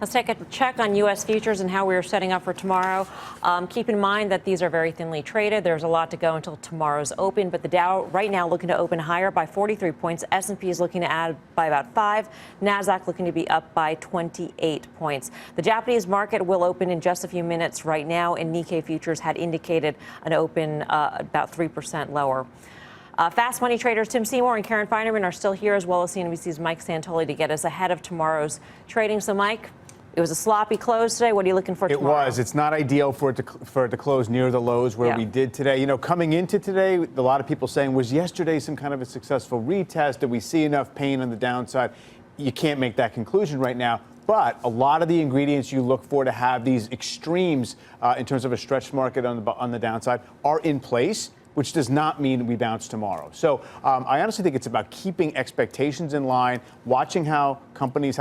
Let's take a check on U.S. futures and how we are setting up for tomorrow. Keep in mind that these are very thinly traded. There's a lot to go until tomorrow's open, but the Dow right now looking to open higher by 43 points. S&P is looking to add by about 5. NASDAQ looking to be up by 28 points. The Japanese market will open in just a few minutes right now, and Nikkei futures had indicated an open about 3% lower. Fast money traders Tim Seymour and Karen Finerman are still here, as well as CNBC's Mike Santoli, to get us ahead of tomorrow's trading. So, Mike, it was a sloppy close today. What are you looking for tomorrow? It was. It's not ideal for it to close near the lows where we did today. You know, coming into today, a lot of people saying, was yesterday some kind of a successful retest? Did we see enough pain on the downside? You can't make that conclusion right now. But a lot of the ingredients you look for to have these extremes in terms of a stretched market on the downside are in place, which does not mean we bounce tomorrow. So I honestly think it's about keeping expectations in line, watching how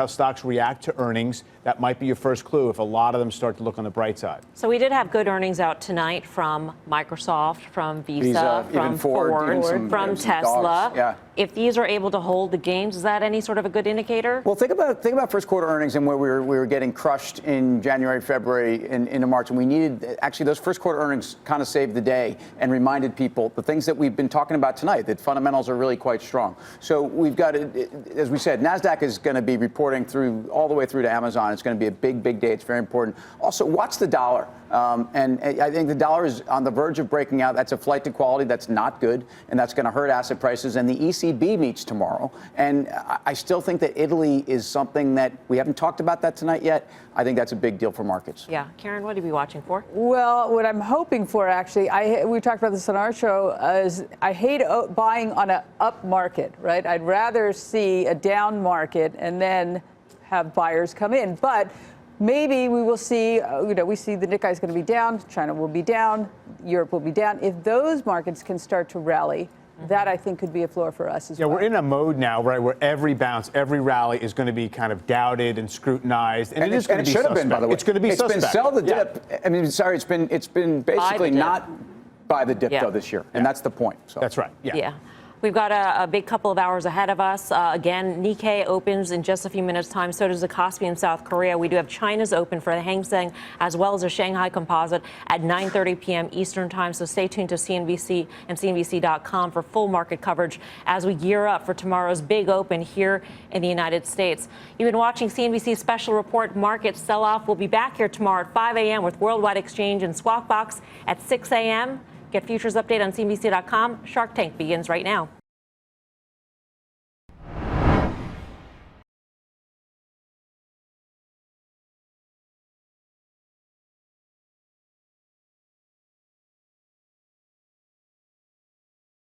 stocks react to earnings. That might be your first clue if a lot of them start to look on the bright side. So we did have good earnings out tonight from Microsoft, from Visa, from Ford, from Tesla. Yeah. If these are able to hold the gains, is that any sort of a good indicator? Well, think about first quarter earnings and where we were getting crushed in January, February, and into March, and we needed actually those first quarter earnings kind of saved the day and reminded people the things that we've been talking about tonight, that fundamentals are really quite strong. So we've got, as we said, NASDAQ is going to be reporting all the way through to Amazon. It's going to be a big day. It's very important. Also, watch the dollar. And I think the dollar is on the verge of breaking out. That's a flight to quality. That's not good. And that's going to hurt asset prices. And the ECB meets tomorrow. And I still think that Italy is something that we haven't talked about that tonight yet. I think that's a big deal for markets. Yeah. Karen, what are you be watching for? Well, what I'm hoping for, actually, we talked about this on our show, is I hate buying on an up market, right? I'd rather see a down market and then have buyers come in. But maybe we will see, we see the Nikkei is going to be down, China will be down, Europe will be down. If those markets can start to rally, that I think could be a floor for us as well. Yeah, we're in a mode now, right, where every bounce, every rally is going to be kind of doubted and scrutinized, and it is going to be should have been, by the way. It's going to be suspect. It's been sell the dip. Yeah. I mean, sorry, it's been basically not buy the dip though this year, and that's the point. So. That's right. Yeah. We've got a big couple of hours ahead of us. Again, Nikkei opens in just a few minutes' time. So does the Kospi in South Korea. We do have China's open for the Hang Seng as well as the Shanghai Composite at 9:30 p.m. Eastern time. So stay tuned to CNBC and CNBC.com for full market coverage as we gear up for tomorrow's big open here in the United States. You've been watching CNBC's special report, Market Sell-Off. We'll be back here tomorrow at 5 a.m. with Worldwide Exchange and Swap Box at 6 a.m. Get futures update on CNBC.com. Shark Tank begins right now.